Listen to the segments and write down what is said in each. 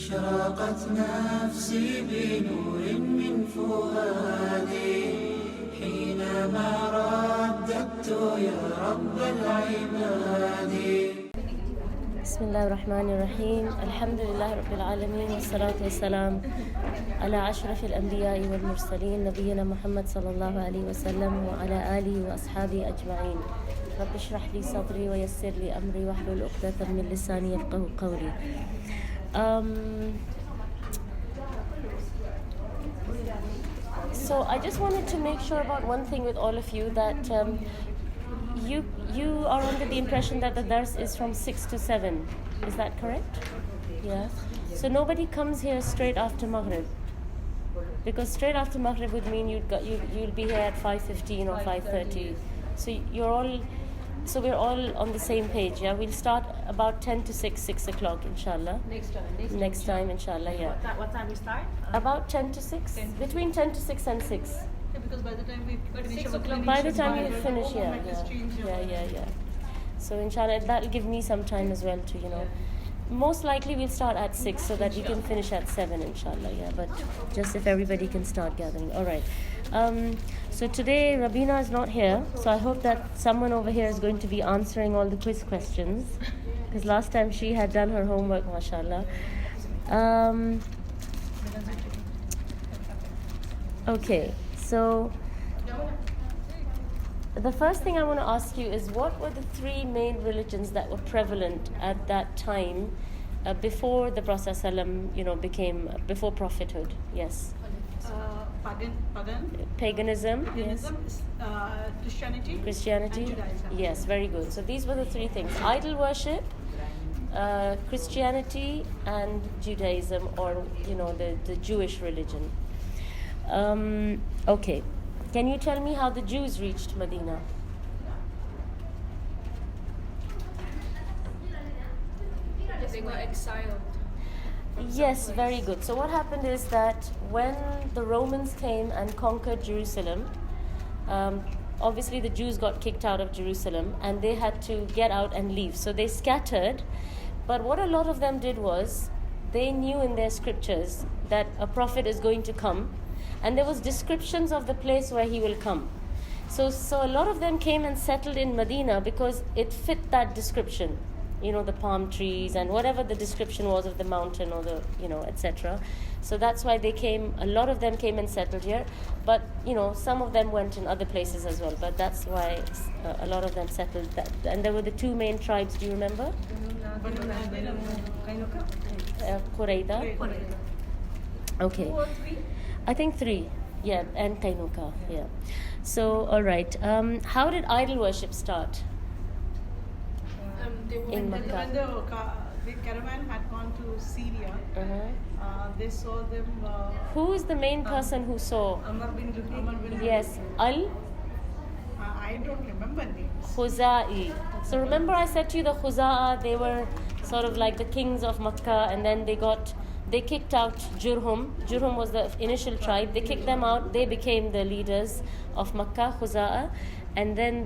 أشرقت نفسي بنور من فؤادي حينما رددت يا رب العباد. بسم الله الرحمن الرحيم. الحمد لله رب العالمين والصلاة والسلام على أشرف الأنبياء والمرسلين نبينا محمد صلى الله عليه وسلم وعلى آله وأصحابه أجمعين. رب اشرح لي صدري ويسر لي أمري واحلل عقدة من لساني يفقهوا قولي. So I just wanted to make sure about one thing with all of you, that you are under the impression that the dars is from 6 to 7. Is that correct? Yeah. So nobody comes here straight after Maghrib, because straight after Maghrib would mean you'll be here at 5:15 or 5:30. So we're all on the same page. Yeah, we'll start about 10 to 6 o'clock, inshallah. Next time, inshallah. Yeah. What time we start? About 10 to 6. Between 10 to 6 and 6. Yeah, because by the time we finish our By the time you finish, yeah. yeah. So inshallah, that'll give me some time as well to, Most likely we'll start at 6 so that you can finish at 7, inshallah, yeah. But just if everybody can start gathering. All right. So today Rabina is not here, so I hope that someone over here is going to be answering all the quiz questions, because last time she had done her homework, mashallah. Okay, so the first thing I want to ask you is, what were the three main religions that were prevalent at that time before the Prophet before prophethood? Yes. Paganism, yes. Christianity, and Judaism. Yes, very good. So these were the three things: idol worship, Christianity, and Judaism, or the Jewish religion. Okay, can you tell me how the Jews reached Medina? They got exiled. Yes, very good. So what happened is that when the Romans came and conquered Jerusalem, obviously the Jews got kicked out of Jerusalem and they had to get out and leave. So they scattered, but what a lot of them did was, they knew in their scriptures that a prophet is going to come, and there was descriptions of the place where he will come. So a lot of them came and settled in Medina because it fit that description. The palm trees and whatever the description was of the mountain or the, etc. So that's why a lot of them came and settled here. But, some of them went in other places as well. But that's why a lot of them settled that. And there were the two main tribes, do you remember? Qurayda. Okay. 2 or 3? I think 3. Yeah, and Kainuka. Yeah. So, all right. How did idol worship start? In When Makkah. the caravan had gone to Syria, they saw them. Who is the main person who saw? Amr bin Luhay. Yes, I don't remember names. Khuza'i. So remember I said to you, the Khuza'a, they were sort of like the kings of Makkah, and then they kicked out Jurhum. Jurhum was the initial tribe. They kicked them out. They became the leaders of Makkah, Khuza'a. And then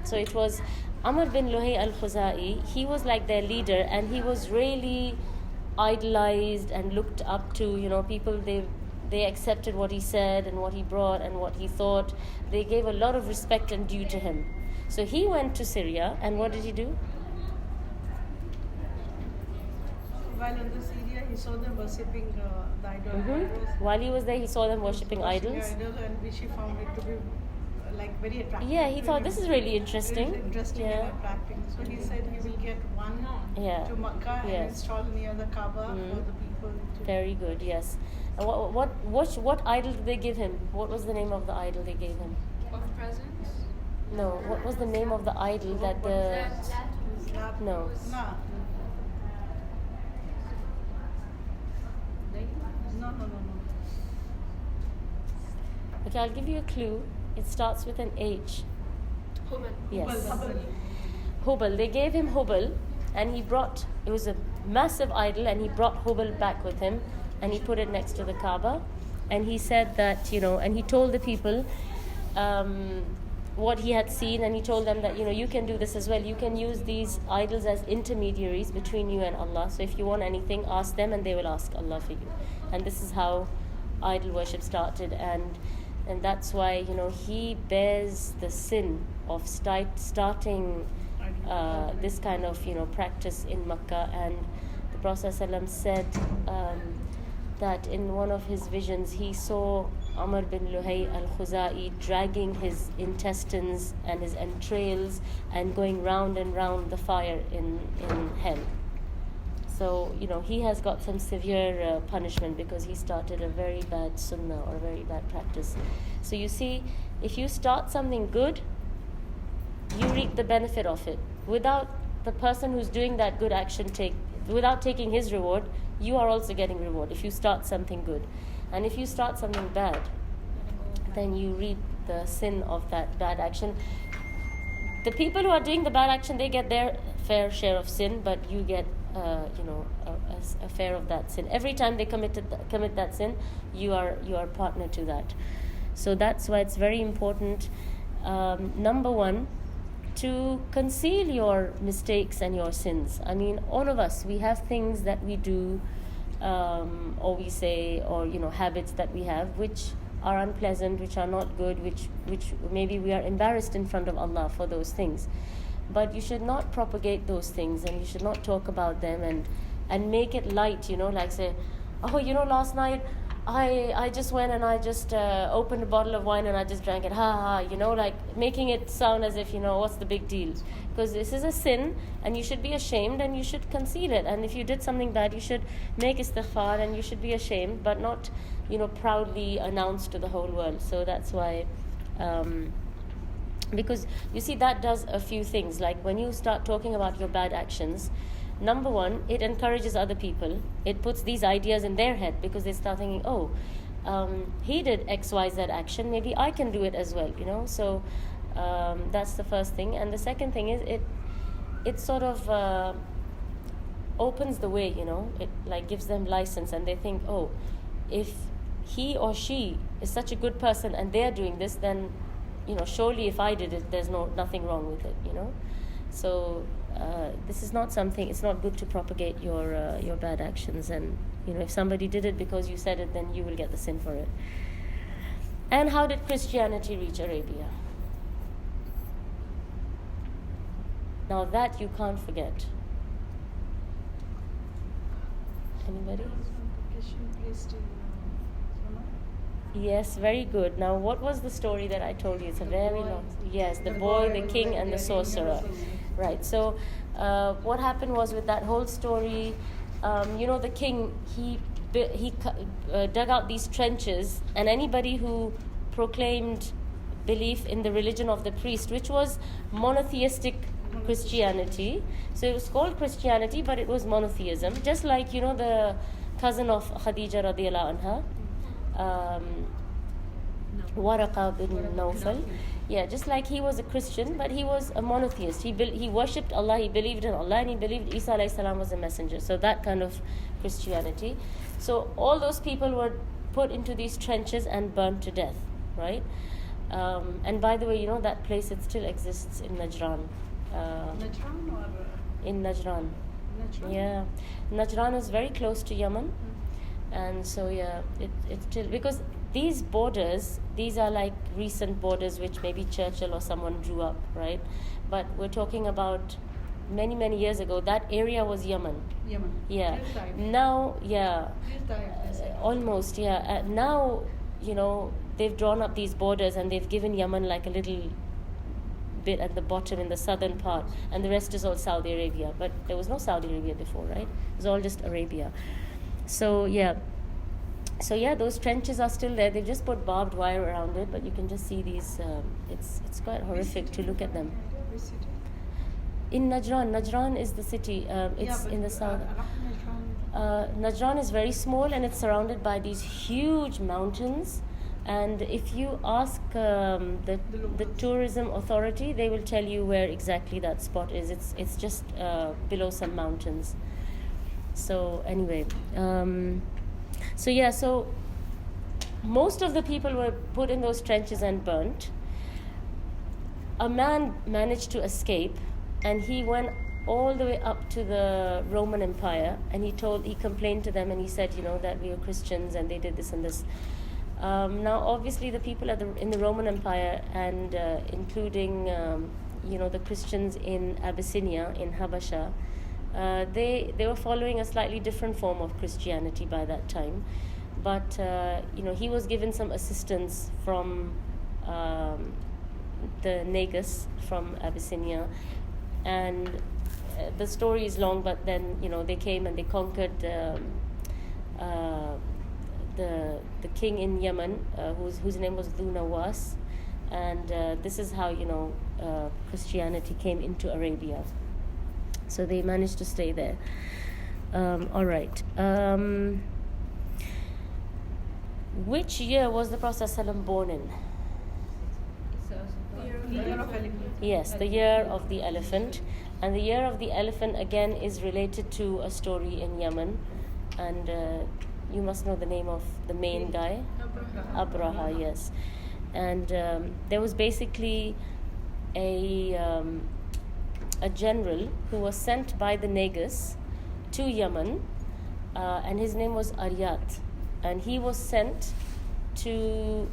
so it was Amr bin Luhay al-Khuza'i. He was like their leader, and he was really idolized and looked up to. People, they accepted what he said and what he brought and what he thought. They gave a lot of respect and due to him. So he went to Syria, and what did he do? While in Syria, he saw them worshipping the idol. While he was there, he saw them worshipping idols. And which he found it to be very attractive. Yeah, he thought this is really interesting. Very interesting and attracting. So he said he will get one to Makkah and install near the Kaaba for the people to. Very good. Yes. And what idol did they give him? What was the name of the idol they gave him? Of presents? No. What was the name of the idol that the? No. No. Okay, I'll give you a clue. It starts with an H. Hubal. Yes. Hubal. They gave him Hubal, and it was a massive idol, and he brought Hubal back with him, and he put it next to the Kaaba, and he said that, and he told the people, what he had seen, and he told them that, you can do this as well. You can use these idols as intermediaries between you and Allah. So if you want anything, ask them and they will ask Allah for you. And this is how idol worship started, and that's why he bears the sin of starting this kind of practice in Makkah. And the Prophet ﷺ said that in one of his visions he saw Amr bin Luhay al-Khuzai dragging his intestines and his entrails and going round and round the fire in hell. So, he has got some severe punishment because he started a very bad sunnah or a very bad practice. So you see, if you start something good, you reap the benefit of it. Without the person who's doing that good action without taking his reward, you are also getting reward if you start something good. And if you start something bad, then you reap the sin of that bad action. The people who are doing the bad action, they get their fair share of sin, but you get a fair of that sin. Every time they commit that sin, you are partner to that. So that's why it's very important, number one, to conceal your mistakes and your sins. I mean, all of us, we have things that we do, or we say, or habits that we have which are unpleasant, which are not good, which maybe we are embarrassed in front of Allah for those things. But you should not propagate those things, and you should not talk about them and make it light, like say, oh, last night I just went and I just opened a bottle of wine and I just drank it, like making it sound as if, what's the big deal? Because this is a sin, and you should be ashamed and you should conceal it. And if you did something bad, you should make istighfar and you should be ashamed, but not, proudly announce to the whole world. So that's why, because you see, that does a few things. Like when you start talking about your bad actions, number one, it encourages other people. It puts these ideas in their head because they start thinking, he did X, Y, Z action, maybe I can do it as well, So that's the first thing. And the second thing is it sort of opens the way, it like gives them license, and they think, if he or she is such a good person and they're doing this, then surely if I did it, there's nothing wrong with it, So this is not something. It's not good to propagate your bad actions, and if somebody did it because you said it, then you will get the sin for it. And how did Christianity reach Arabia? Now that you can't forget. Anybody? Yes, very good. Now, what was the story that I told you? It's a very long... Yes, the boy, the king, and the sorcerer. Right. So, what happened was with that whole story, the king, he dug out these trenches, and anybody who proclaimed belief in the religion of the priest, which was monotheistic Christianity. So it was called Christianity, but it was monotheism. Just like, the cousin of Khadija radiallahu anha, Waraqa bin Nawfal. Yeah, just like he was a Christian, but he was a monotheist. He worshipped Allah, he believed in Allah, and he believed Isa alayhi salam was a messenger. So that kind of Christianity. So all those people were put into these trenches and burned to death, right? And by the way, that place, it still exists in Najran. Najran or? In Najran. Najran? Yeah. Najran is very close to Yemen. And so, yeah, it's still... Because these borders, these are like recent borders which maybe Churchill or someone drew up, right? But we're talking about many, many years ago. That area was Yemen. Yemen. Yeah. Now, yeah. Almost, yeah. Now, they've drawn up these borders and they've given Yemen like a little bit at the bottom in the southern part, and the rest is all Saudi Arabia. But there was no Saudi Arabia before, right? It was all just Arabia. So yeah, those trenches are still there. They've just put barbed wire around it, but you can just see these. It's quite horrific to look at them. In Najran. Najran is the city. It's in the south. Najran is very small, and it's surrounded by these huge mountains. And if you ask the tourism authority, they will tell you where exactly that spot is. It's just below some mountains. So anyway, so most of the people were put in those trenches and burnt. a man managed to escape, and he went all the way up to the Roman Empire, and he complained to them, and he said, that we were Christians and they did this and this. Now, obviously, the people in the Roman Empire, and including the Christians in Abyssinia, in Habasha, they were following a slightly different form of Christianity by that time. But he was given some assistance from the Negus from Abyssinia, and the story is long. But then they came and they conquered the king in Yemen, whose name was Dhu Nawas, and this is how Christianity came into Arabia. So they managed to stay there. All right. Which year was the Prophet ﷺ born in? Yes, the year of the elephant. And the year of the elephant again is related to a story in Yemen. And you must know the name of the main guy. Abraha, yes. And there was basically a general who was sent by the Negus to Yemen, and his name was Aryat. And he was sent to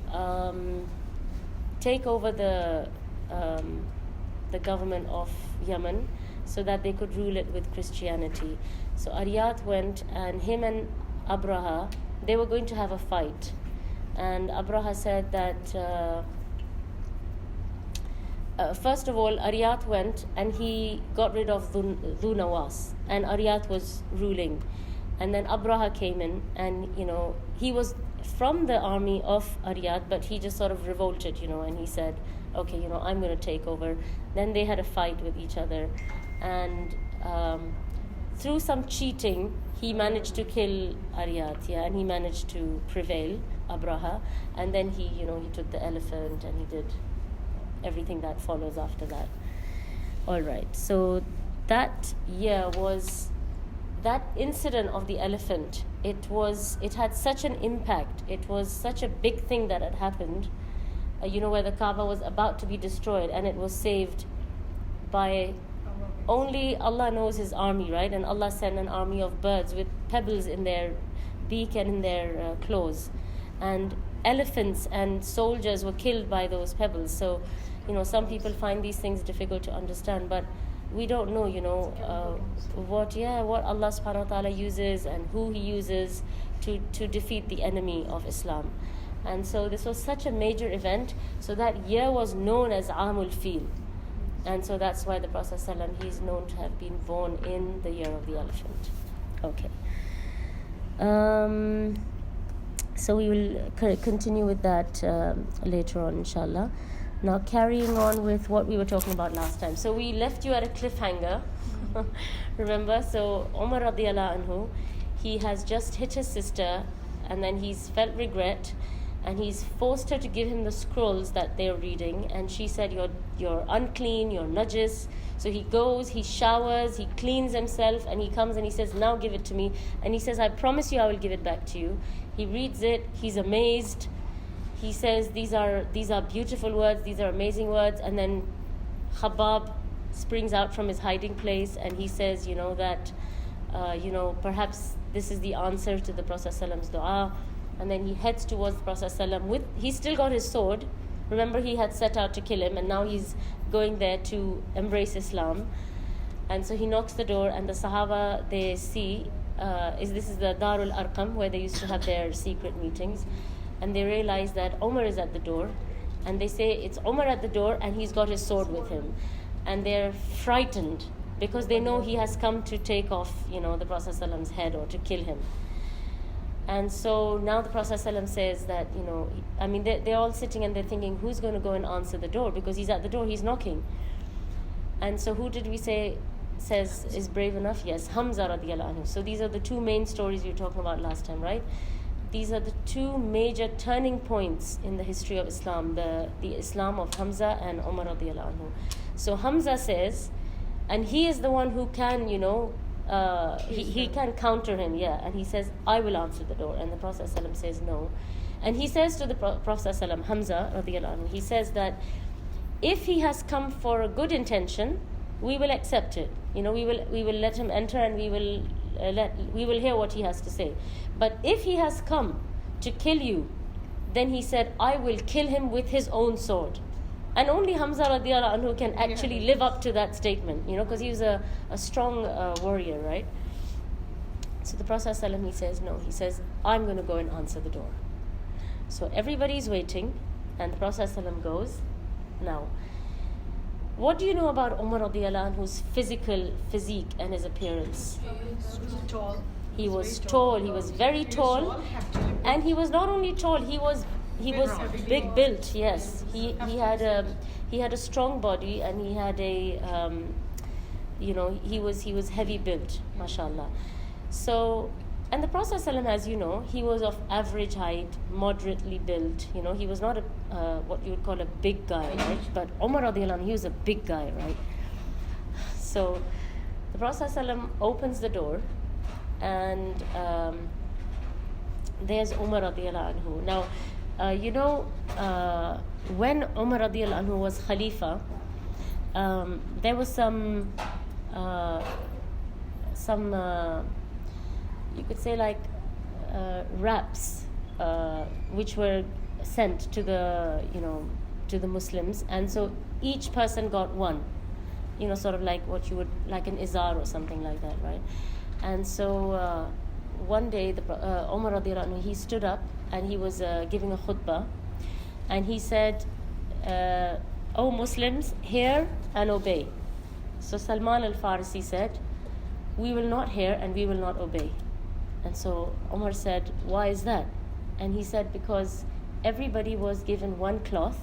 take over the government of Yemen so that they could rule it with Christianity. So Aryat went, and him and Abraha, they were going to have a fight. And Abraha said that first of all, Aryat went and he got rid of Dhu Nawas, and Aryat was ruling. And then Abraha came in, and he was from the army of Aryat, but he just sort of revolted, and he said, okay, I'm going to take over. Then they had a fight with each other, and through some cheating, he managed to kill Aryat, and he managed to prevail, Abraha, and then he took the elephant, and he did everything that follows after that. All right, so that year was that incident of the elephant. It had such an impact. It was such a big thing that had happened, where the Kaaba was about to be destroyed, and it was saved by only Allah knows His army, right? And Allah sent an army of birds with pebbles in their beak and in their claws, and elephants and soldiers were killed by those pebbles. So, some people find these things difficult to understand, but we don't know, what Allah subhanahu wa ta'ala uses and who He uses to defeat the enemy of Islam. And so this was such a major event. So that year was known as Amul Fil. And so that's why the Prophet ﷺ, he's known to have been born in the year of the elephant. Okay. So we will continue with that later on, inshallah. Now, carrying on with what we were talking about last time. So we left you at a cliffhanger. Remember? So Umar radiallahu anhu, he has just hit his sister, and then he's felt regret, and he's forced her to give him the scrolls that they're reading, and she said, you're unclean, you're najis. So he goes, he showers, he cleans himself, and he comes and he says, now give it to me. And he says, I promise you I will give it back to you. He reads it, he's amazed. He says, these are beautiful words, these are amazing words. And then Khabbab springs out from his hiding place, and he says, that perhaps this is the answer to the Prophet ﷺ's dua. And then he heads towards the Prophet ﷺ he's still got his sword. Remember, he had set out to kill him, and now he's going there to embrace Islam. And so he knocks the door, and the Sahaba, they see, this is the Darul Arqam, where they used to have their secret meetings. And they realize that Umar is at the door, and they say, it's Umar at the door, and he's got his sword with him. And they're frightened, because they know he has come to take off, the Prophet ﷺ's head, or to kill him. And so now the Prophet ﷺ says that, they're all sitting and they're thinking, who's going to go and answer the door? Because he's at the door, he's knocking. And so who did we say says is brave enough? Yes, Hamza radiallahu anhu. So these are the two main stories we were talking about last time, right? These are the two major turning points in the history of Islam, the Islam of Hamza and Umar radiallahu anhu. So Hamza says, and he is the one who can, he can counter him, and he says, I will answer the door. And the Prophet ﷺ says no. And he says to the Prophet ﷺ, Hamza radiallahu anhu, he says that if he has come for a good intention, we will accept it. We will let him enter, and we will hear what he has to say. But if he has come to kill you, then he said, I will kill him with his own sword. And only Hamza radiallahu anhu can actually live up to that statement, because he was a strong warrior, right? So the Prophet ﷺ, he says, no. He says, I'm going to go and answer the door. So everybody's waiting, and the Prophet ﷺ goes. Now, what do you know about Umar radiallahu anhu's physique and his appearance? Tall. He was tall. He was very tall, and he was not only tall. He was big built. Yes, he had a strong body, and he had he was heavy built, mashallah. So, and the Prophet ﷺ, as you know, he was of average height, moderately built. He was not what you would call a big guy, right? But Umar radiallahu anhu, he was a big guy, right? So the Prophet ﷺ opens the door, and there's Umar radiallahu anhu. Now, when Umar radiallahu anhu was Khalifa, there was some you could say like raps which were sent to the Muslims, and so each person got one, sort of like what you would like an izar or something like that, right? And so one day Umar radiallahu anhu, he stood up and he was giving a khutbah, and he said, "O Muslims, hear and obey." So Salman al-Farisi said, "We will not hear and we will not obey." And so Umar said, "Why is that?" And he said, because everybody was given one cloth.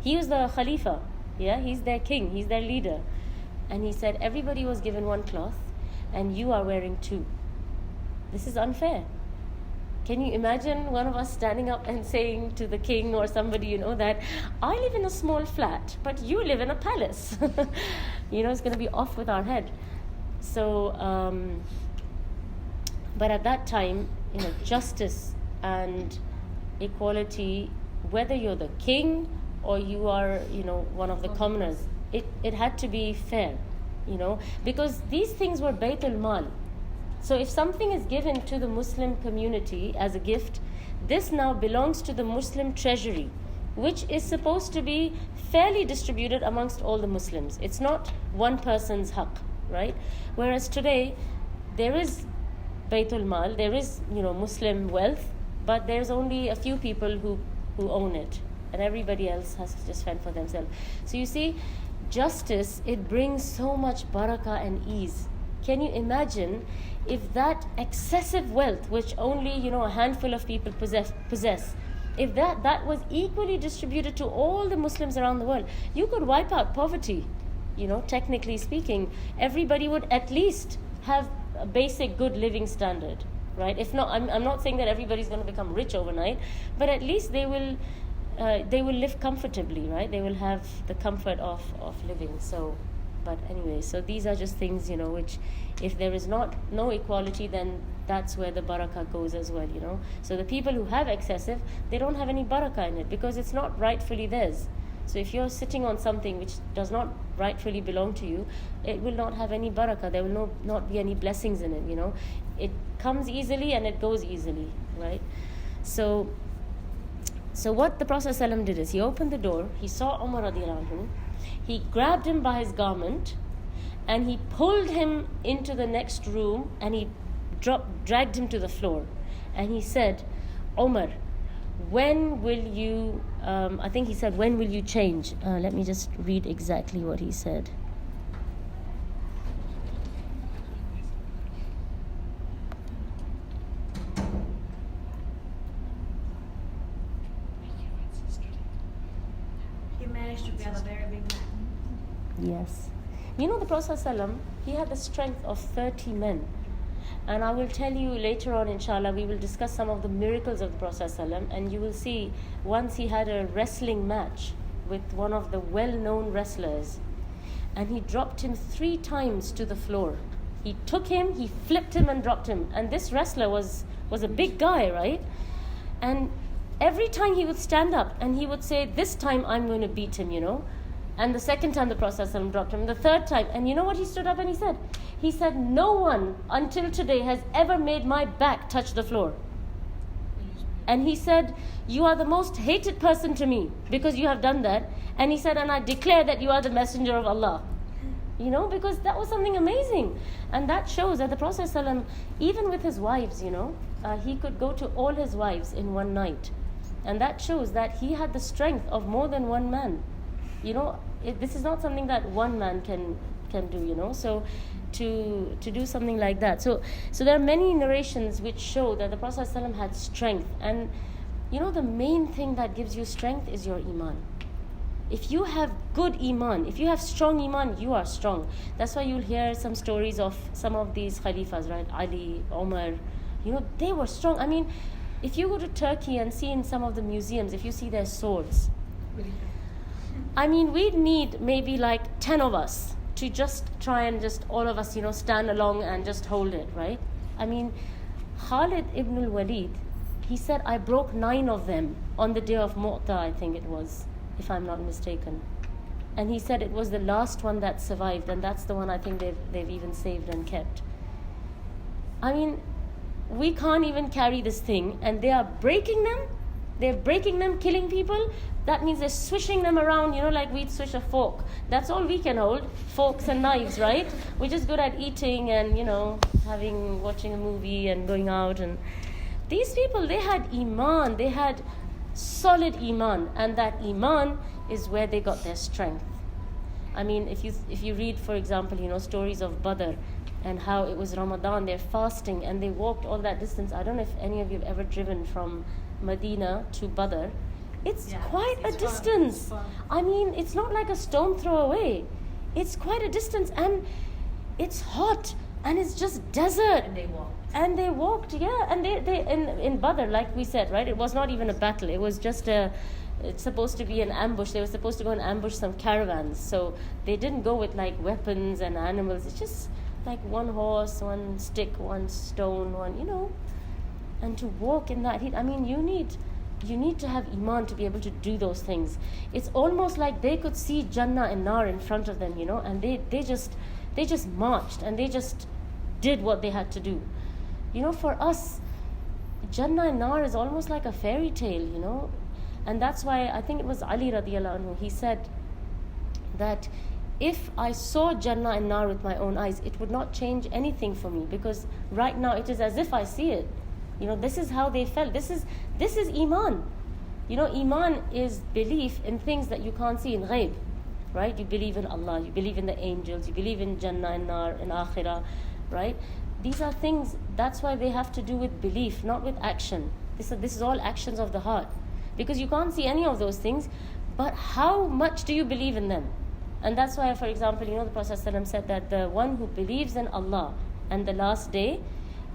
He was the Khalifa, he's their king, he's their leader. And he said, everybody was given one cloth, and you are wearing two. This is unfair. Can you imagine one of us standing up and saying to the king or somebody, that I live in a small flat, but you live in a palace? It's going to be off with our head. So, but at that time, justice and equality, whether you're the king or you are, one of the commoners, it had to be fair, because these things were Baytul Mal. So if something is given to the Muslim community as a gift, this now belongs to the Muslim treasury, which is supposed to be fairly distributed amongst all the Muslims. It's not one person's haqq, right? Whereas today, there is Baytul Mal, there is, Muslim wealth, but there's only a few people who own it, and everybody else has to just fend for themselves. So you see, justice, it brings so much barakah and ease. Can you imagine if that excessive wealth, which only, a handful of people possess, if that was equally distributed to all the Muslims around the world, you could wipe out poverty. Technically speaking, everybody would at least have a basic good living standard, right? If not, I'm not saying that everybody's going to become rich overnight, but at least they will live comfortably, right? They will have the comfort of living. So, but anyway, so these are just things, which if there is no equality, then that's where the barakah goes as well, So the people who have excessive, they don't have any barakah in it because it's not rightfully theirs. So if you're sitting on something which does not rightfully belong to you, it will not have any barakah. There will not be any blessings in it, It comes easily and it goes easily, right? So what the Prophet ﷺ did is he opened the door, he saw Umar radiallahu anhu, he grabbed him by his garment, and he pulled him into the next room, and he dragged him to the floor. And he said, Umar, when will you, I think he said, when will you change? Let me just read exactly what he said. He managed to get a very big man. Yes. The Prophet ﷺ, he had the strength of 30 men. And I will tell you later on, inshallah, we will discuss some of the miracles of the Prophet ﷺ, and you will see once he had a wrestling match with one of the well-known wrestlers, and he dropped him 3 times to the floor. He took him, he flipped him and dropped him. And this wrestler was a big guy, right? And every time he would stand up and he would say, this time I'm going to beat him, And the second time the Prophet ﷺ dropped him. The third time. And you know what he stood up and he said? He said, no one until today has ever made my back touch the floor. And he said, you are the most hated person to me because you have done that. And he said, and I declare that you are the messenger of Allah. You know, because that was something amazing. And that shows that the Prophet ﷺ, even with his wives, you know, he could go to all his wives in one night. And that shows that he had the strength of more than one man. You know, this is not something that one man can do, you know. So to do something like that. So there are many narrations which show that the Prophet ﷺ had strength. And, you know, the main thing that gives you strength is your iman. If you have good iman, if you have strong iman, you are strong. That's why you'll hear some stories of some of these khalifas, right? Ali, Omar, you know, they were strong. I mean, if you go to Turkey and see in some of the museums, if you see their swords, I mean, we'd need maybe like 10 of us to just try and just all of us, you know, stand along and just hold it, right? I mean, Khalid ibn al-Walid, he said, I broke 9 of them on the day of Mu'ta, I think it was, if I'm not mistaken. And he said it was the last one that survived, and that's the one I think they've even saved and kept. I mean, we can't even carry this thing, and they are breaking them. They're breaking them, killing people. That means they're swishing them around, you know, like we'd swish a fork. That's all we can hold, forks and knives, right? We're just good at eating and, you know, watching a movie and going out. And these people, they had iman, they had solid iman, and that iman is where they got their strength. I mean, if you read, for example, you know, stories of Badr and how it was Ramadan, they're fasting and they walked all that distance. I don't know if any of you have ever driven from Medina to Badr. It's quite a distance. I mean, it's not like a stone throw away. It's quite a distance, and it's hot, and it's just desert. And they walked, yeah. And they in Badr, like we said, right? It was not even a battle. It was just it's supposed to be an ambush. They were supposed to go and ambush some caravans. So they didn't go with like weapons and animals. It's just like one horse, one stick, one stone, one, you know. And to walk in that heat, I mean, you need to have iman to be able to do those things. It's almost like they could see Jannah and Nar in front of them, you know, and they just marched and they just did what they had to do. You know, for us, Jannah and Nar is almost like a fairy tale, you know. And that's why I think it was Ali radiallahu anhu, he said that if I saw Jannah and Nar with my own eyes, it would not change anything for me, because right now it is as if I see it. You know, this is how they felt. This is iman. You know, iman is belief in things that you can't see, in ghaib, right? You believe in Allah, you believe in the angels, you believe in Jannah and Nar, in Akhirah, right? These are things, that's why they have to do with belief, not with action. This is all actions of the heart. Because you can't see any of those things, but how much do you believe in them? And that's why, for example, you know, the Prophet ﷺ said that the one who believes in Allah and the last day,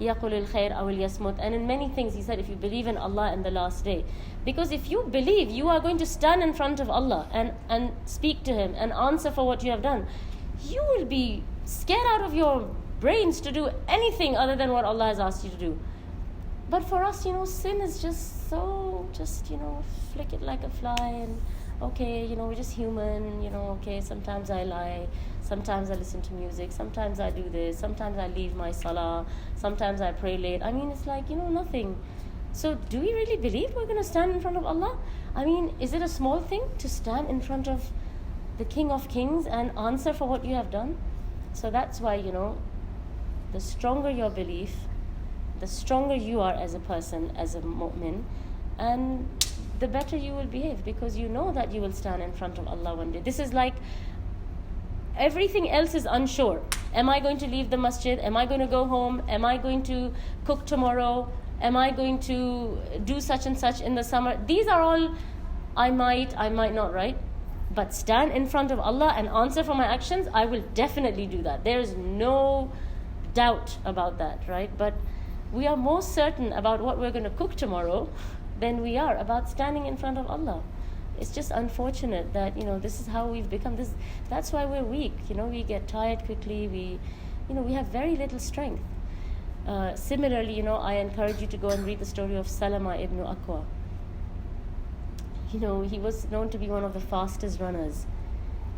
يَقُلُ الْخَيْرَ أَوْ الْيَسْمُتْ. And in many things he said, if you believe in Allah and the last day. Because if you believe, you are going to stand in front of Allah and speak to Him and answer for what you have done. You will be scared out of your brains to do anything other than what Allah has asked you to do. But for us, you know, sin is just you know, flick it like a fly, and okay, you know, we're just human, you know, okay, sometimes I lie, sometimes I listen to music, sometimes I do this, sometimes I leave my salah, sometimes I pray late. I mean, it's like, you know, nothing. So do we really believe we're going to stand in front of Allah? I mean, is it a small thing to stand in front of the King of Kings and answer for what you have done? So that's why, you know, the stronger your belief, the stronger you are as a person, as a mu'min, and the better you will behave, because you know that you will stand in front of Allah one day. This is like everything else is unsure. Am I going to leave the masjid? Am I going to go home? Am I going to cook tomorrow? Am I going to do such and such in the summer? These are all I might not, right? But stand in front of Allah and answer for my actions, I will definitely do that. There is no doubt about that, right? But we are more certain about what we're going to cook tomorrow than we are about standing in front of Allah. It's just unfortunate that, you know, this is how we've become. That's why we're weak. You know, we get tired quickly. We have very little strength. Similarly, you know, I encourage you to go and read the story of Salama ibn Aqwa. You know, he was known to be one of the fastest runners.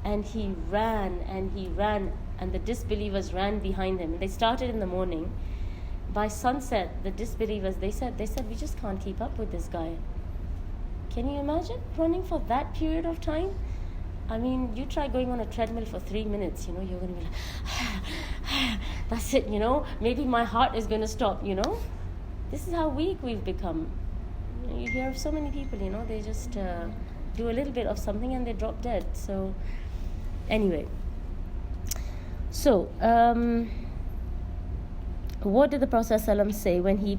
And he ran, and the disbelievers ran behind him. They started in the morning. By sunset, the disbelievers, they said, we just can't keep up with this guy. Can you imagine running for that period of time? I mean, you try going on a treadmill for 3 minutes, you're going to be like, that's it, maybe my heart is going to stop, This is how weak we've become. You hear of so many people, they just do a little bit of something and they drop dead. So, anyway. So, what did the Prophet ﷺ say when he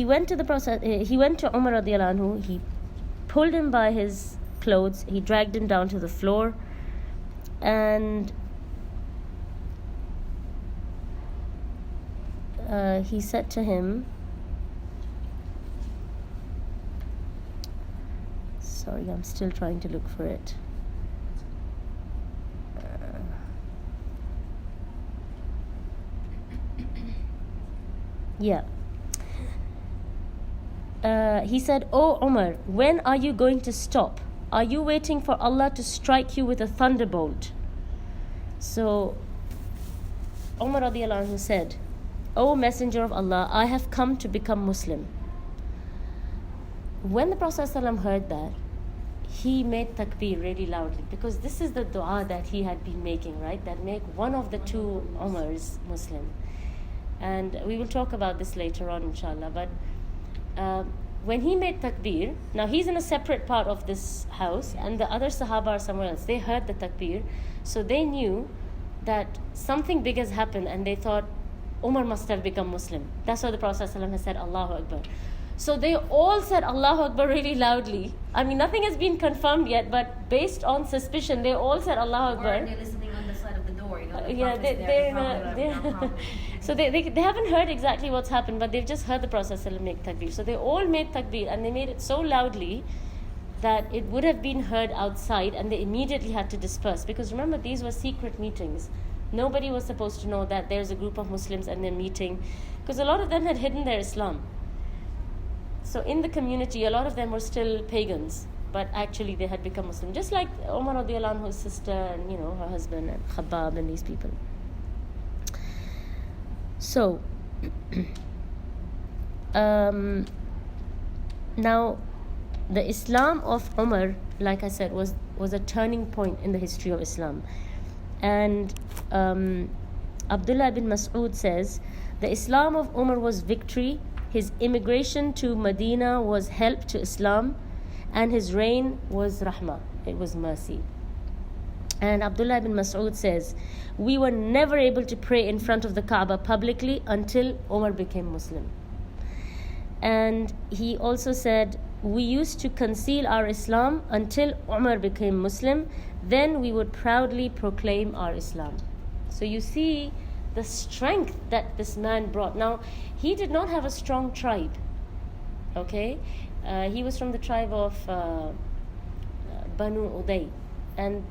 went to the Prophet, he went to Umar radiallahu anhu, he pulled him by his clothes, he dragged him down to the floor, and he said to him, sorry, I'm still trying to look for it. He said, "Oh Umar, when are you going to stop? Are you waiting for Allah to strike you with a thunderbolt?" So Umar radiallahu anhu said, "O Messenger of Allah, I have come to become Muslim." When the Prophet ﷺ heard that, he made takbir really loudly, because this is the dua that he had been making, right? That make one of the two Umars Muslim. And we will talk about this later on, inshallah. But when he made takbir, now he's in a separate part of this house, and the other Sahaba are somewhere else. They heard the takbir, so they knew that something big has happened, and they thought Umar must have become Muslim. That's why the Prophet ﷺ has said Allahu Akbar. So they all said Allahu Akbar really loudly. I mean, nothing has been confirmed yet, but based on suspicion, they all said Allahu Akbar. Or they're listening on the side of the door, So they haven't heard exactly what's happened, but they've just heard the Prophet ﷺ make takbir. So they all made takbir, and they made it so loudly that it would have been heard outside, and they immediately had to disperse. Because remember, these were secret meetings. Nobody was supposed to know that there's a group of Muslims and they're meeting, because a lot of them had hidden their Islam. So in the community, a lot of them were still pagans, but actually they had become Muslim. Just like Umar radiallahu anhu's sister and her husband and Khabbab and these people. So now the Islam of Umar, like I said, was a turning point in the history of Islam. And Abdullah bin Mas'ud says, the Islam of Umar was victory, his immigration to Medina was help to Islam, and his reign was rahmah, it was mercy. And Abdullah bin Mas'ud says, we were never able to pray in front of the Kaaba publicly until Umar became Muslim. And he also said, we used to conceal our Islam until Umar became Muslim, then we would proudly proclaim our Islam. So you see the strength that this man brought. Now, he did not have a strong tribe, okay? He was from the tribe of Banu Uday, and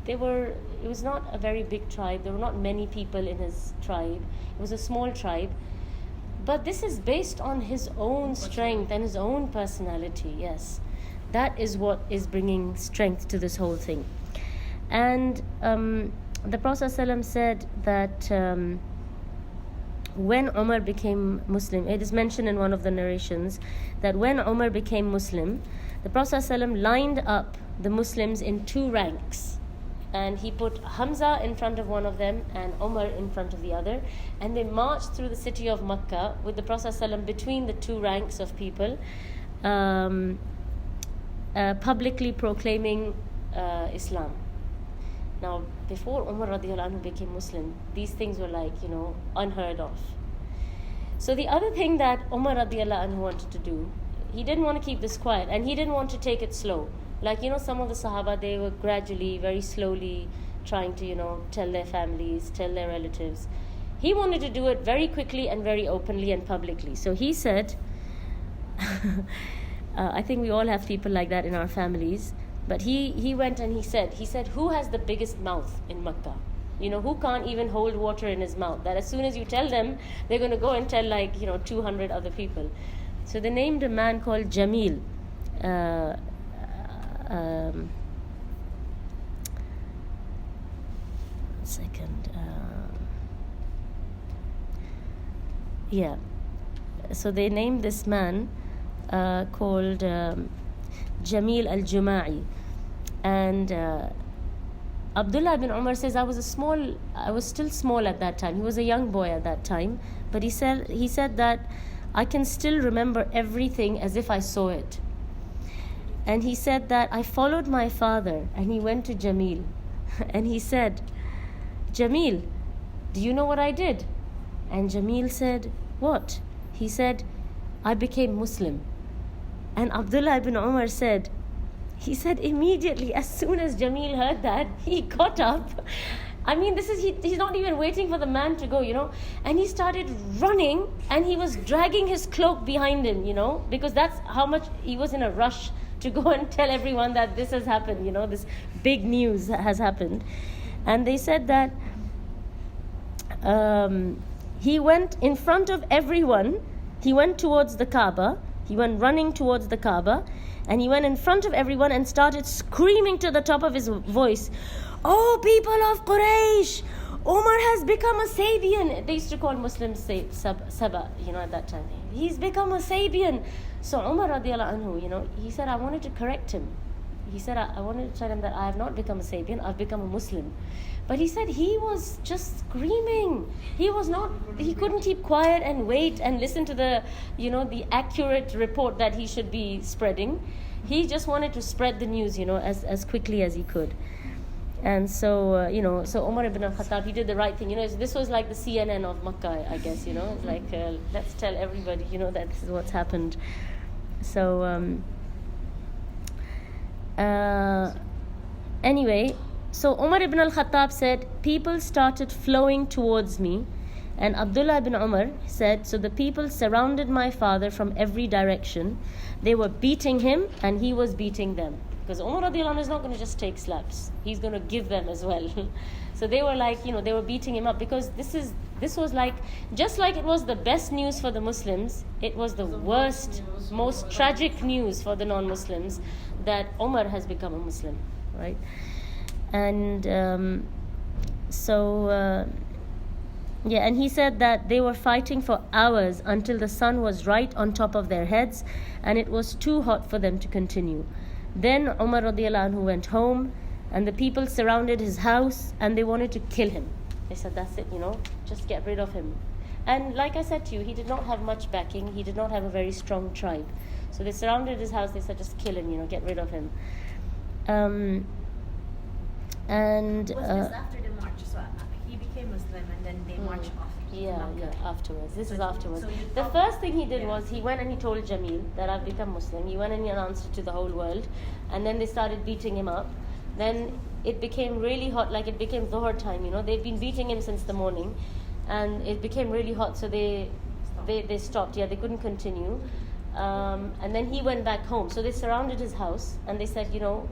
it was not a very big tribe. There were not many people in his tribe. It was a small tribe. But this is based on his own strength and his own personality, yes. That is what is bringing strength to this whole thing. And the Prophet ﷺ said that when Umar became Muslim, it is mentioned in one of the narrations, that when Umar became Muslim, the Prophet ﷺ lined up the Muslims in two ranks. And he put Hamza in front of one of them and Umar in front of the other. And they marched through the city of Makkah with the Prophet ﷺ between the two ranks of people, publicly proclaiming Islam. Now, before Umar radiallahu anhu became Muslim, these things were unheard of. So the other thing that Umar radiallahu anhu wanted to do, he didn't want to keep this quiet, and he didn't want to take it slow. Like, some of the Sahaba, they were gradually, very slowly trying to, tell their families, tell their relatives. He wanted to do it very quickly and very openly and publicly. So he said, I think we all have people like that in our families, but he went and he said, who has the biggest mouth in Makkah? Who can't even hold water in his mouth? That as soon as you tell them, they're going to go and tell 200 other people. So they named a man called Jamil. So they named this man called Jamil al-Juma'i. And Abdullah ibn Umar says, I was still small at that time. He was a young boy at that time. But he said that I can still remember everything as if I saw it. And he said that I followed my father and he went to Jamil. And he said, Jamil, do you know what I did? And Jamil said, what? He said, I became Muslim. And Abdullah ibn Umar said, immediately, as soon as Jamil heard that, he got up. I mean, he's not even waiting for the man to go, and he started running, and he was dragging his cloak behind him, because that's how much he was in a rush to go and tell everyone that this has happened, this big news has happened. And they said that he went in front of everyone. He went towards the Kaaba. He went running towards the Kaaba, and he went in front of everyone and started screaming to the top of his voice, "Oh, people of Quraysh, Umar has become a Sabian." They used to call Muslims Saba, at that time. He's become a Sabian. So Umar radiallahu anhu, he said, I wanted to correct him. He said, I wanted to tell him that I have not become a Sabian, I've become a Muslim. But he said he was just screaming. He couldn't keep quiet and wait and listen to the accurate report that he should be spreading. He just wanted to spread the news, as quickly as he could. And so, so Umar ibn al-Khattab, he did the right thing. This was like the CNN of Makkah, I guess, It's like, let's tell everybody, that this is what's happened. So, anyway, so Umar ibn al-Khattab said, people started flowing towards me. And Abdullah ibn Umar said, so the people surrounded my father from every direction. They were beating him and he was beating them. Because Umar radiallahu anhu is not going to just take slaps. He's going to give them as well. So they were like, they were beating him up. Because this was like, just like it was the best news for the Muslims, it was the worst, most tragic news for the non-Muslims that Umar has become a Muslim, right? And and he said that they were fighting for hours until the sun was right on top of their heads and it was too hot for them to continue. Then Umar radiallahu anhu went home and the people surrounded his house and they wanted to kill him. They said, that's it, just get rid of him. And like I said to you, he did not have much backing. He did not have a very strong tribe. So they surrounded his house. They said, just kill him, get rid of him. Was this after the march? So he became Muslim and then they marched off. Afterwards. This is afterwards. The first thing he did was he went and he told Jamil that I've become Muslim. He went and he announced it to the whole world. And then they started beating him up. Then it became really hot, like it became Dhuhr time, They'd been beating him since the morning. And it became really hot, so they stopped. They couldn't continue. And then he went back home. So they surrounded his house and they said,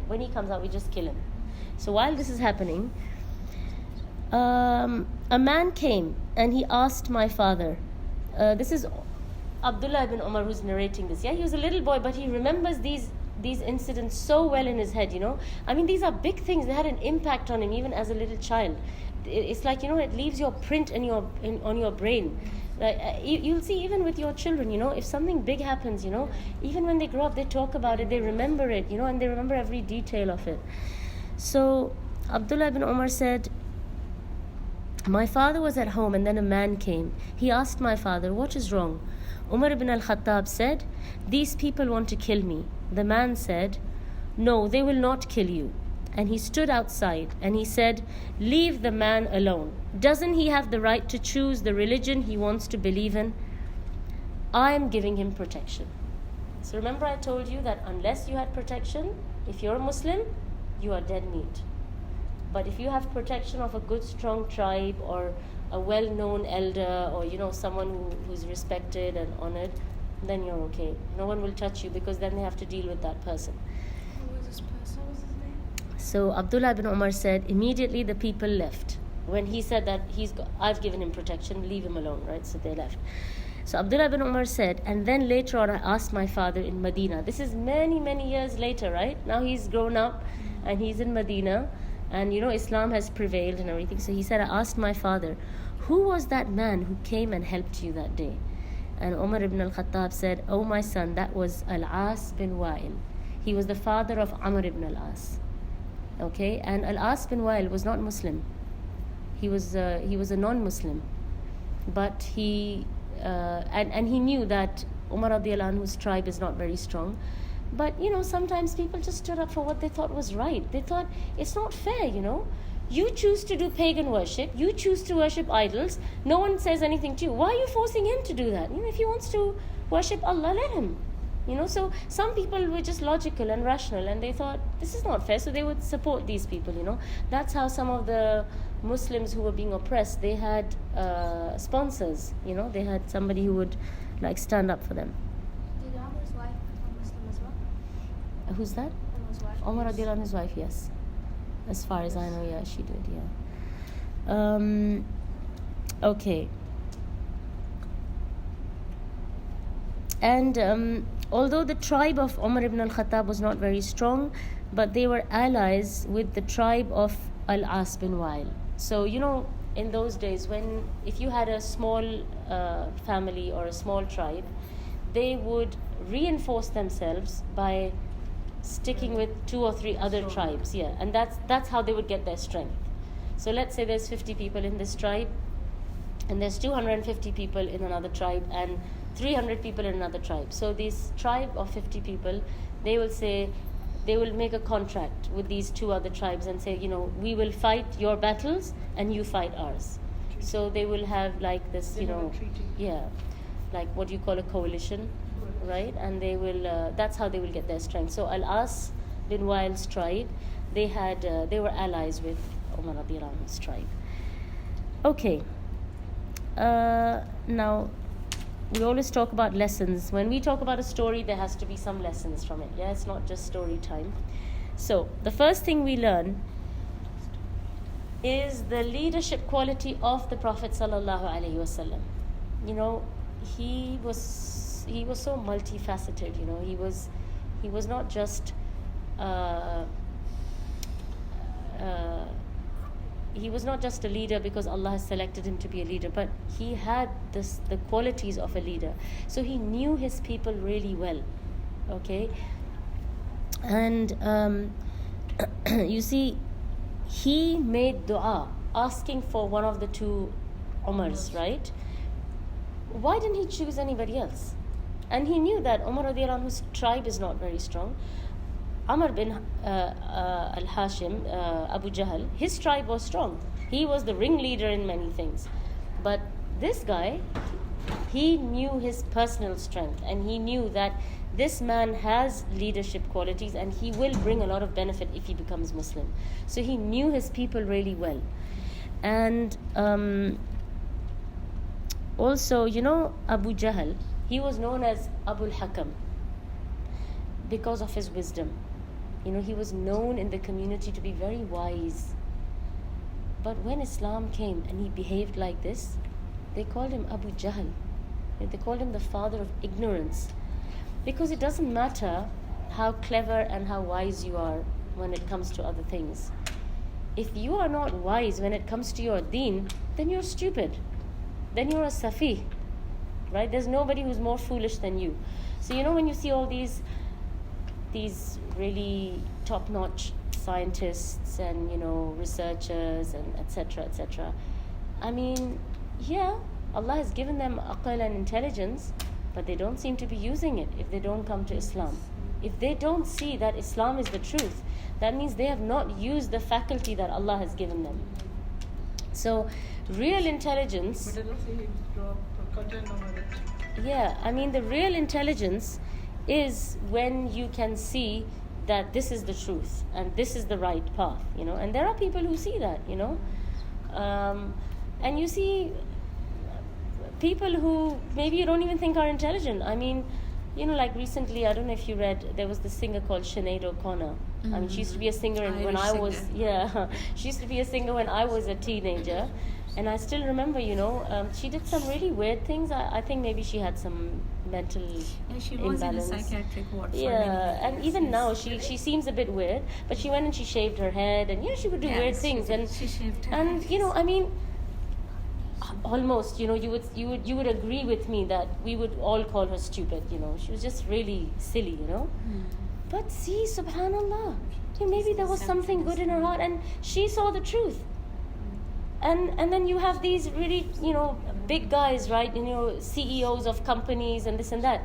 when he comes out, we just kill him. So while this is happening, a man came and he asked my father. This is Abdullah ibn Umar who's narrating this. He was a little boy, but he remembers these incidents so well in his head, I mean, these are big things. They had an impact on him even as a little child. It's like, it leaves your print on your brain. You'll see even with your children, if something big happens, even when they grow up, they talk about it, they remember it, and they remember every detail of it. So Abdullah ibn Umar said, my father was at home and then a man came. He asked my father, what is wrong? Umar ibn al-Khattab said, these people want to kill me. The man said, no, they will not kill you. And he stood outside and he said, leave the man alone. Doesn't he have the right to choose the religion he wants to believe in? I am giving him protection. So remember I told you that unless you had protection, if you're a Muslim, you are dead meat. But if you have protection of a good strong tribe or a well-known elder or someone who's respected and honored, then you're okay. No one will touch you because then they have to deal with that person. Who was this person? What was his name? So Abdullah ibn Umar said, immediately the people left. When he said that I've given him protection, leave him alone, right? So they left. So Abdullah ibn Umar said, and then later on I asked my father in Medina. This is many, many years later, right? Now he's grown up and he's in Medina, and Islam has prevailed and everything. So he said, I asked my father, who was that man who came and helped you that day? And Umar ibn al-Khattab said, oh my son, that was Al-As bin Wa'il. He was the father of Amr ibn al-As. Okay, and Al-As bin Wa'il was not Muslim. He was a non-Muslim, but he knew that Umar radiallahu anhu's tribe is not very strong. But sometimes people just stood up for what they thought was right. They thought it's not fair. You choose to do pagan worship. You choose to worship idols. No one says anything to you. Why are you forcing him to do that? If he wants to worship Allah, let him. So some people were just logical and rational, and they thought this is not fair, so they would support these people. That's how some of the Muslims who were being oppressed, they had sponsors. They had somebody who would stand up for them. Did Amar's wife become Muslim as well? Who's that? Amar's wife. Umar radiallahu anhu's wife, yes. As far as I know, yeah, she did, yeah. Okay. And although the tribe of Umar ibn al-Khattab was not very strong, but they were allies with the tribe of Al-As bin Wa'il. So, in those days, if you had a small family or a small tribe, they would reinforce themselves by sticking with 2 or 3 other tribes, yeah, and that's how they would get their strength. So let's say there's 50 people in this tribe, and there's 250 people in another tribe, and 300 people in another tribe. So this tribe of 50 people, they will make a contract with these 2 other tribes and say, we will fight your battles and you fight ours. So they will have this, yeah, like what you call a coalition, right? And they will, that's how they will get their strength. So Al-As bin Wa'il's tribe, they were allies with Umar radiallahu anhu's tribe. Okay. Now, we always talk about lessons. When we talk about a story, there has to be some lessons from it. Yeah, it's not just story time. So the first thing we learn is the leadership quality of the Prophet sallallahu alaihi wasallam. He was so multifaceted. He was not just he was not just a leader because Allah has selected him to be a leader, but he had the qualities of a leader. So he knew his people really well. Okay, and you see, he made dua asking for one of the 2 Umars, right? Why didn't he choose anybody else? And he knew that Umar radiallahu anhu's tribe is not very strong. Amr bin al-Hashim, Abu Jahl, his tribe was strong. He was the ringleader in many things. But this guy, he knew his personal strength, and he knew that this man has leadership qualities and he will bring a lot of benefit if he becomes Muslim. So he knew his people really well. And also, Abu Jahl, he was known as Abul Hakam because of his wisdom. He was known in the community to be very wise. But when Islam came and he behaved like this, they called him Abu Jahl. They called him the father of ignorance. Because it doesn't matter how clever and how wise you are when it comes to other things. If you are not wise when it comes to your deen, then you're stupid. Then you're a safi. Right? There's nobody who's more foolish than you. So when you see all these really top-notch scientists and researchers and etc. I mean, yeah, Allah has given them aql and intelligence, but they don't seem to be using it if they don't come to Islam. If they don't see that Islam is the truth, that means they have not used the faculty that Allah has given them. So real intelligence, yeah, I mean the real intelligence is when you can see that this is the truth and this is the right path, and there are people who see that, and you see people who maybe you don't even think are intelligent. I mean, like recently, I don't know if you read, there was this singer called Sinead O'Connor. Mm-hmm. I mean, she used to be a singer she used to be a singer when I was a teenager, And I still remember, she did some really weird things. I think maybe she had some mental she was imbalance. in a psychiatric ward for Yeah, and even yes. now she seems a bit weird. But she went and she shaved her head, and she would do weird things. She shaved her and head. Almost, you would agree with me that we would all call her stupid. She was just really silly. But see, subhanallah, maybe there was something good in her heart, and she saw the truth. And then you have these really, big guys, right? CEOs of companies and this and that.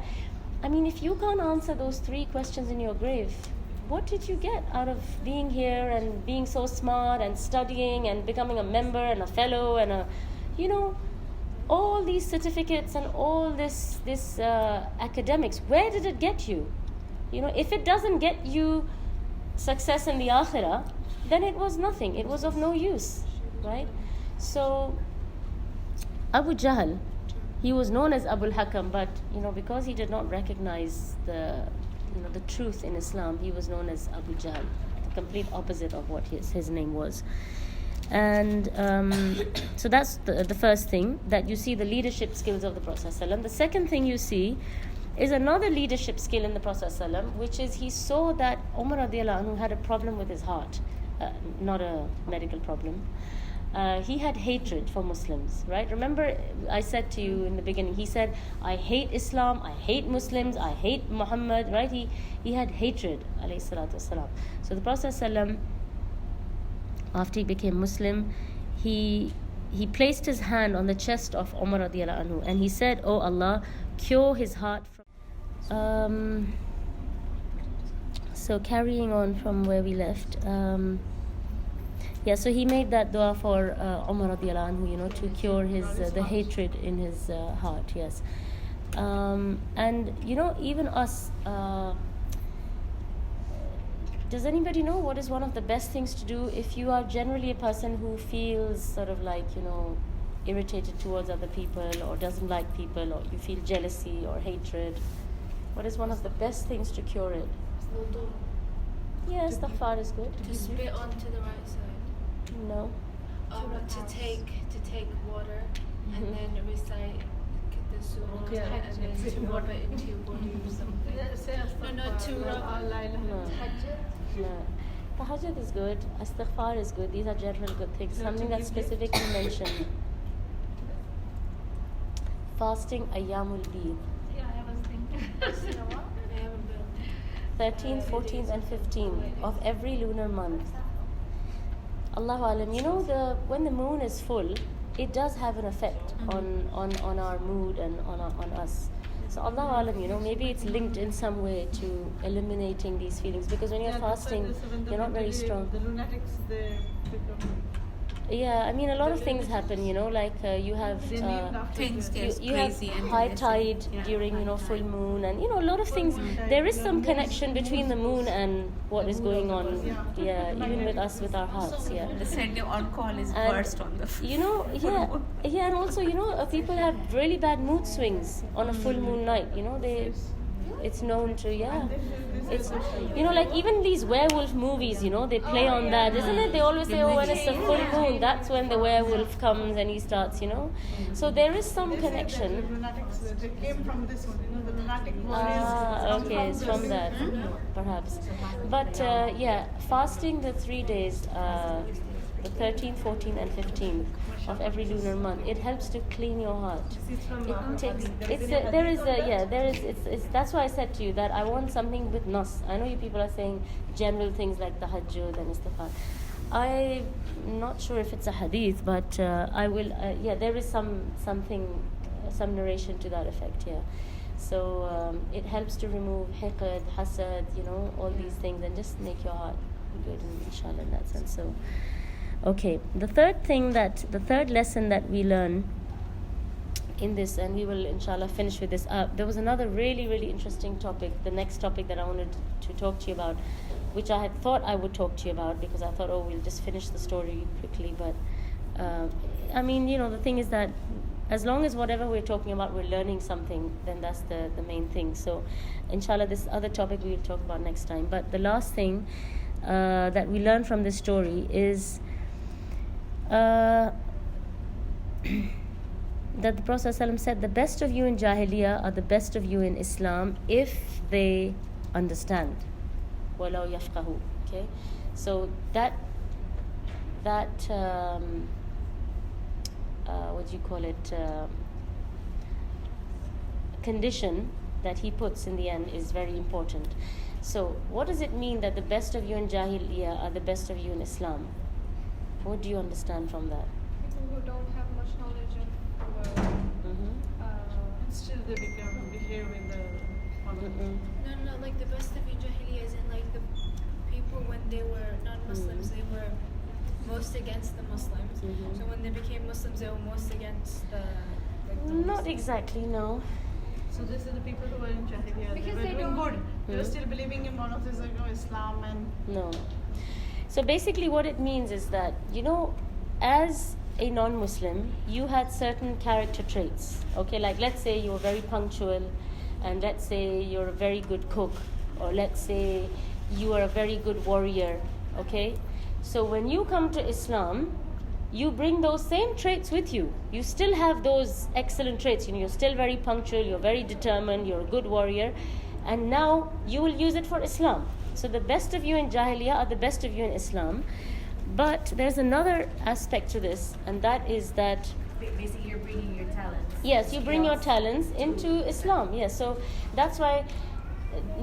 I mean, if you can't answer those 3 questions in your grave, what did you get out of being here and being so smart and studying and becoming a member and a fellow and all these certificates and all this academics? Where did it get you? If it doesn't get you success in the akhirah, then it was nothing. It was of no use, right? So Abu Jahl, he was known as Abul Hakam, but because he did not recognize the truth in Islam, he was known as Abu Jahl, the complete opposite of what his name was. And so that's the first thing, that you see the leadership skills of the Prophet ﷺ. The second thing you see is another leadership skill in the Prophet ﷺ, which is he saw that Umar radiallahu anhu had a problem with his heart, not a medical problem. He had hatred for Muslims, right? Remember, I said to you in the beginning, he said, I hate Islam, I hate Muslims, I hate Muhammad, right? He had hatred, alayhi salatu wasalam. So the Prophet ﷺ, after he became Muslim, he placed his hand on the chest of Umar radiallahu anhu, and he said, "Oh Allah, cure his heart from..." So carrying on from where we left, so he made that dua for Umar radiallahu anhu, to cure the hatred in his heart. Yes, and even us. Does anybody know what is one of the best things to do if you are generally a person who feels sort of like, irritated towards other people or doesn't like people, or you feel jealousy or hatred? What is one of the best things to cure it? Yes, istighfar is good. To spit onto the right side. No. To take water and then recite the surah and then to rub it into your body or something. No, to rub. No. Tahajjud is good, istighfar is good. These are general good things. Something that's specifically mentioned. Fasting ayyamul Bid. Yeah, I was thinking. 13th, 14th and 15th of every lunar month. Allahu alam, when the moon is full, it does have an effect on our mood and on us. So Allahu alam, maybe it's linked in some way to eliminating these feelings, because when you're fasting, you're not very strong. The lunatics, they become... Yeah, I mean, a lot of things happen, like you have things get you have crazy and high tide during full moon, and a lot of things. There is some connection between the moon and what is going on. Yeah, even with us, with our hearts. Yeah. The Sunday on call is worst on the and also people have really bad mood swings on a full moon night. It's known to, it's, like even these werewolf movies, they play on that, isn't it? They always say, when it's a full moon, that's when the werewolf comes and he starts, So there is some connection. The lunatics, they came from this one, the lunatic warriors. Okay, it's from that, perhaps. But fasting the 3 days, the 13th, 14th and 15th of every lunar month, it helps to clean your heart. That's why I said to you that I want something with nas. I know you people are saying general things like tahajjud and istighfar. I'm not sure if it's a hadith, but I will. There is some narration to that effect. Yeah. So it helps to remove hiqad, hasad, all these things, and just make your heart good, inshallah, in that sense. So. Okay, the third lesson that we learn in this, and we will inshallah finish with this. There was another really, really interesting topic, the next topic that I wanted to talk to you about, which I had thought I would talk to you about, because I thought, we'll just finish the story quickly. But the thing is that as long as whatever we're talking about, we're learning something, then that's the main thing. So inshallah, this other topic we will talk about next time. But the last thing that we learn from this story is that the Prophet ﷺ said, the best of you in Jahiliyyah are the best of you in Islam if they understand. وَلَوْ يَفْقَهُ. Okay? So that what do you call it, condition that he puts in the end is very important. So what does it mean that the best of you in Jahiliyyah are the best of you in Islam? What do you understand from that? People who don't have much knowledge of Still they behave in the no, like the best of Jahiliyyah is in like the people when they were non-Muslims, they were most against the Muslims. So when they became Muslims, they were most against the Not exactly, no. So these are the people who are in Jahiliyyah. Because they were they doing don't- good. They were still believing in monotheism, Islam, and No. So basically what it means is that, as a non-Muslim, you had certain character traits. Okay, like let's say you were very punctual, and let's say you're a very good cook, or let's say you are a very good warrior. Okay? So when you come to Islam, you bring those same traits with you. You still have those excellent traits. You're still very punctual, you're very determined, you're a good warrior, and now you will use it for Islam. So the best of you in Jahiliyyah are the best of you in Islam. But there's another aspect to this, and that is that Basically, you're bringing your talents. yes, you bring your talents into Islam. Yes, so that's why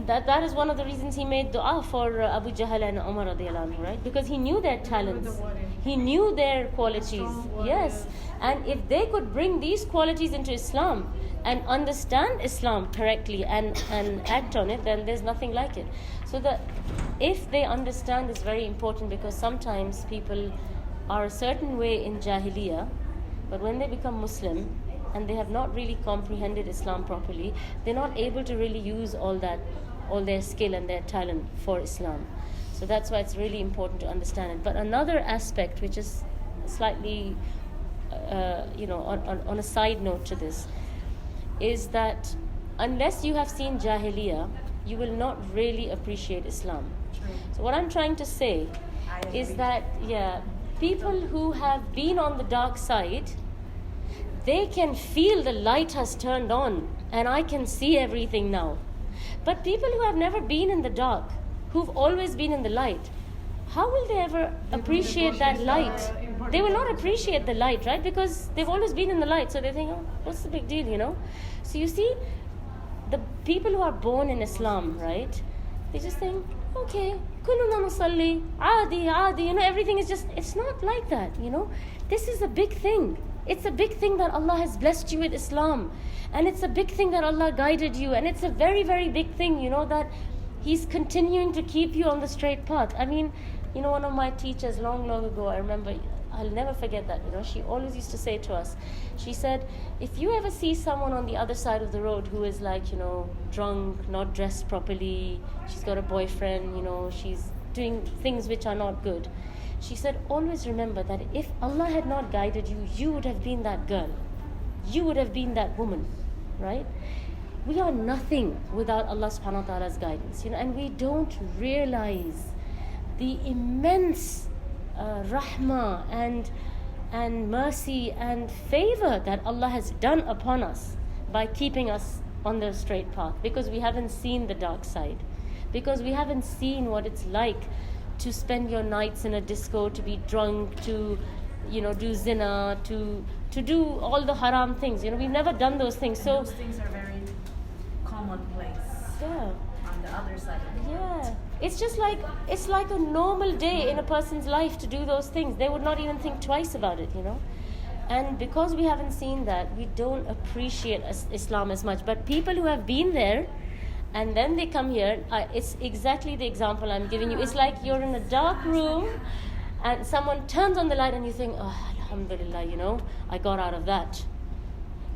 that is one of the reasons he made dua for Abu Jahl and Umar radiallahu anhu, right? Because he knew their talents, he knew their qualities. Yes, and if they could bring these qualities into Islam and understand Islam correctly and act on it, then there's nothing like it. So that if they understand is very important, because sometimes people are a certain way in Jahiliyyah, but when they become Muslim and they have not really comprehended Islam properly, they're not able to really use all their skill and their talent for Islam. So that's why it's really important to understand it. But another aspect which is slightly on a side note to this is that unless you have seen Jahiliyyah, you will not really appreciate Islam. So what I'm trying to say is that people who have been on the dark side, they can feel the light has turned on and I can see everything now. But people who have never been in the dark, who've always been in the light, how will they ever appreciate that light? They will not appreciate the light, right? Because they've always been in the light, so they think, oh, what's the big deal, So you see, the people who are born in Islam, right? They just think, okay, kuluna nusalli, adi, everything is just, it's not like that, This is a big thing. It's a big thing that Allah has blessed you with Islam. And it's a big thing that Allah guided you. And it's a very, very big thing, that He's continuing to keep you on the straight path. I mean, one of my teachers long ago, I remember, I'll never forget that, she always used to say to us, she said, if you ever see someone on the other side of the road who is like, drunk, not dressed properly, she's got a boyfriend, she's doing things which are not good. She said, always remember that if Allah had not guided you, you would have been that girl. You would have been that woman, right? We are nothing without Allah subhanahu wa ta'ala's guidance, and we don't realize the immense rahmah and mercy and favor that Allah has done upon us by keeping us on the straight path, because we haven't seen the dark side, because we haven't seen what it's like to spend your nights in a disco, to be drunk, to do zina, to do all the haram things. We've never done those things. So those things are very commonplace. Yeah. On the other side of the world. Yeah. It's like a normal day in a person's life to do those things. They would not even think twice about it, And because we haven't seen that, we don't appreciate Islam as much. But people who have been there and then they come here, it's exactly the example I'm giving you. It's like you're in a dark room and someone turns on the light and you think, oh, alhamdulillah, I got out of that.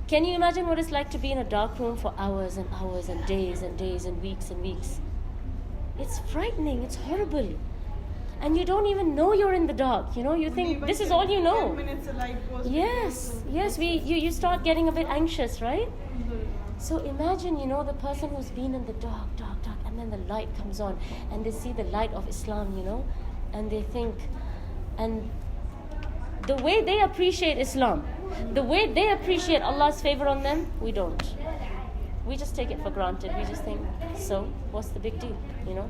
Can you imagine what it's like to be in a dark room for hours and hours and days and weeks and weeks? It's frightening, it's horrible. And you don't even know you're in the dark, You think this is all you know. 10 minutes the light goes. Yes, you start getting a bit anxious, right? So imagine, the person who's been in the dark, and then the light comes on, and they see the light of Islam, and they think, and the way they appreciate Islam, the way they appreciate Allah's favor on them, we don't. We just take it for granted. We just think, so what's the big deal, you know?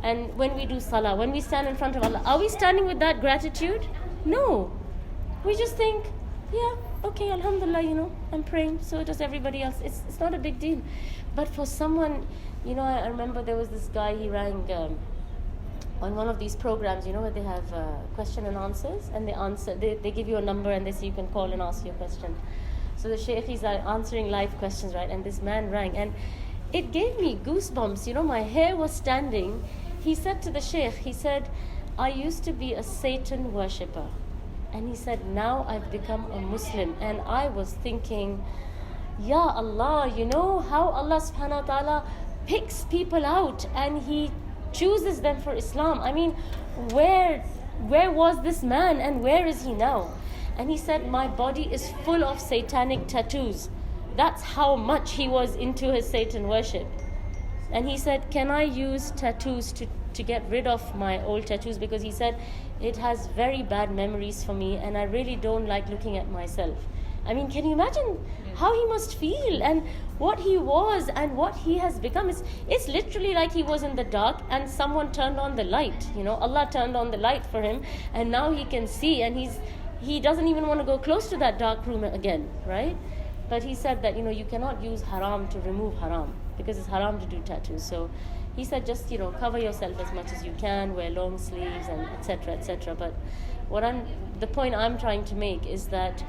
And when we do salah, when we stand in front of Allah, are we standing with that gratitude? No. We just think, yeah, okay, alhamdulillah, you know, I'm praying, so does everybody else. It's not a big deal. But for someone, you know, I remember there was this guy, he rang on one of these programs, you know, where they have question and answers, and they give you a number and they say you can call and ask your question. So the Shaykh is answering live questions, right? And this man rang, and it gave me goosebumps, you know, my hair was standing. He said to the Shaykh, he said, I used to be a Satan worshipper. And he said, now I've become a Muslim. And I was thinking, Ya Allah, you know how Allah subhanahu wa ta'ala picks people out and He chooses them for Islam. I mean, where was this man and where is he now? And he said, my body is full of satanic tattoos. That's how much he was into his Satan worship. And he said, can I use tattoos to get rid of my old tattoos? Because he said, it has very bad memories for me and I really don't like looking at myself. I mean, can you imagine how he must feel and what he was and what he has become? It's literally like he was in the dark and someone turned on the light. You know, Allah turned on the light for him and now he can see, and he doesn't even want to go close to that dark room again, right? But he said that, you know, you cannot use haram to remove haram because it's haram to do tattoos. So he said, just, you know, cover yourself as much as you can, wear long sleeves and etc., etc. But the point I'm trying to make is that,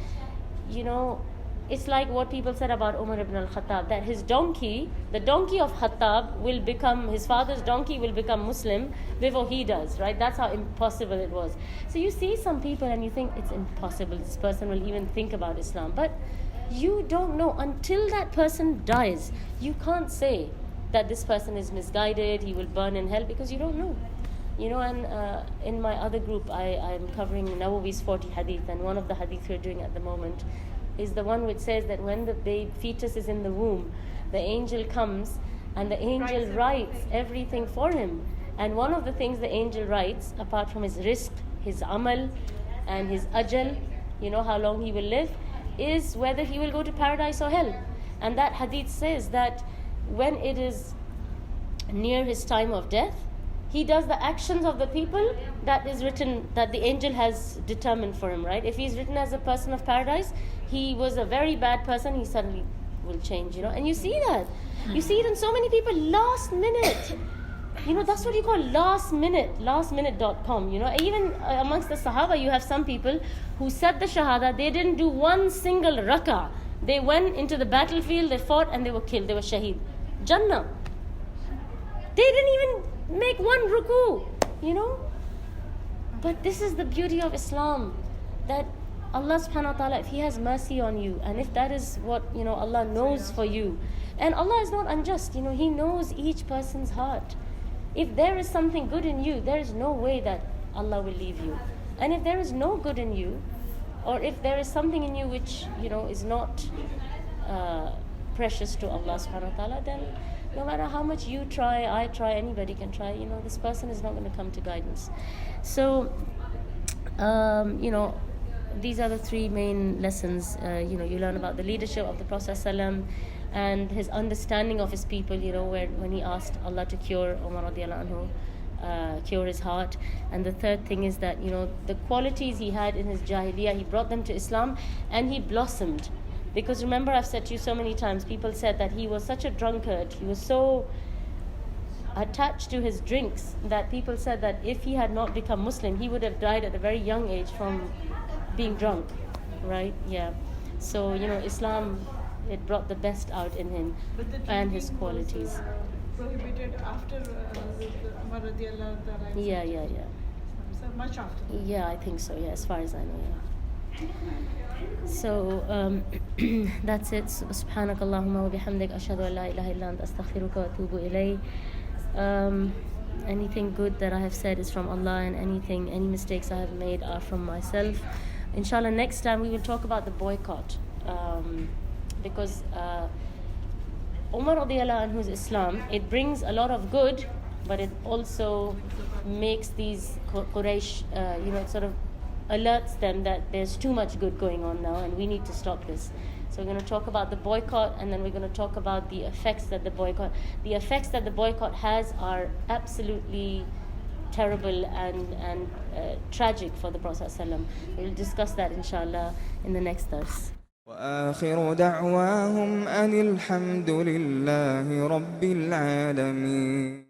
you know, it's like what people said about Umar ibn al-Khattab, that his donkey, the donkey of Khattab will become, his father's donkey will become Muslim before he does, right? That's how impossible it was. So you see some people and you think it's impossible, this person will even think about Islam. But you don't know until that person dies. You can't say that this person is misguided, he will burn in hell, because you don't know. You know, and in my other group, I'm covering Nawawi's 40 hadith, and one of the hadith we're doing at the moment is the one which says that when the fetus is in the womb, the angel comes and the angel writes everything for him. And one of the things the angel writes, apart from his rizq, his amal, and his ajal, you know, how long he will live, is whether he will go to paradise or hell. And that hadith says that when it is near his time of death, he does the actions of the people that is written, that the angel has determined for him, right? If he's written as a person of paradise, he was a very bad person, he suddenly will change, you know. And you see that. You see it in so many people, last minute. You know, that's what you call last minute, lastminute.com, you know. Even amongst the Sahaba, you have some people who said the Shahada, they didn't do one single rakah. They went into the battlefield, they fought, and they were killed, they were shaheed. Jannah. They didn't even make one ruku, you know. But this is the beauty of Islam, that Allah subhanahu wa ta'ala, if He has mercy on you, and if that is what, you know, Allah knows for you, and Allah is not unjust, you know, He knows each person's heart. If there is something good in you, there is no way that Allah will leave you. And if there is no good in you, or if there is something in you which, you know, is not precious to Allah subhanahu wa ta'ala, then no matter how much you try, I try, anybody can try, you know, this person is not going to come to guidance. So, you know, these are the three main lessons. You know, you learn about the leadership of the Prophet ﷺ and his understanding of his people, you know, when he asked Allah to cure Umar radiallahu anhu, cure his heart. And the third thing is that, you know, the qualities he had in his Jahiliyyah, he brought them to Islam and he blossomed. Because remember, I've said to you so many times, people said that he was such a drunkard, he was so attached to his drinks, that people said that if he had not become Muslim, he would have died at a very young age from being drunk, right? Yeah. So, you know, Islam, it brought the best out in him and his qualities. Was, prohibited after Umar radiallahu anhu. Yeah. So much after that. Yeah, I think so, yeah, as far as I know, yeah. So that's it. Subhanakallahumma wa bihamdik, ashhadu an la ilaha illa anta, astaghfiruka wa atubu ilayk. Anything good that I have said is from Allah, and any mistakes I have made are from myself. Inshallah, next time we will talk about the boycott, because Umar radiallahu anhu's Islam, it brings a lot of good, but it also makes these Quraysh, you know, it sort of alerts them that there's too much good going on now and we need to stop this. So we're going to talk about the boycott, and then we're going to talk about the effects that the boycott has are absolutely terrible and tragic for the Prophet ﷺ. We'll discuss that inshallah in the next dars. وآخر دعواهم أن الحمد لله رب العالمين.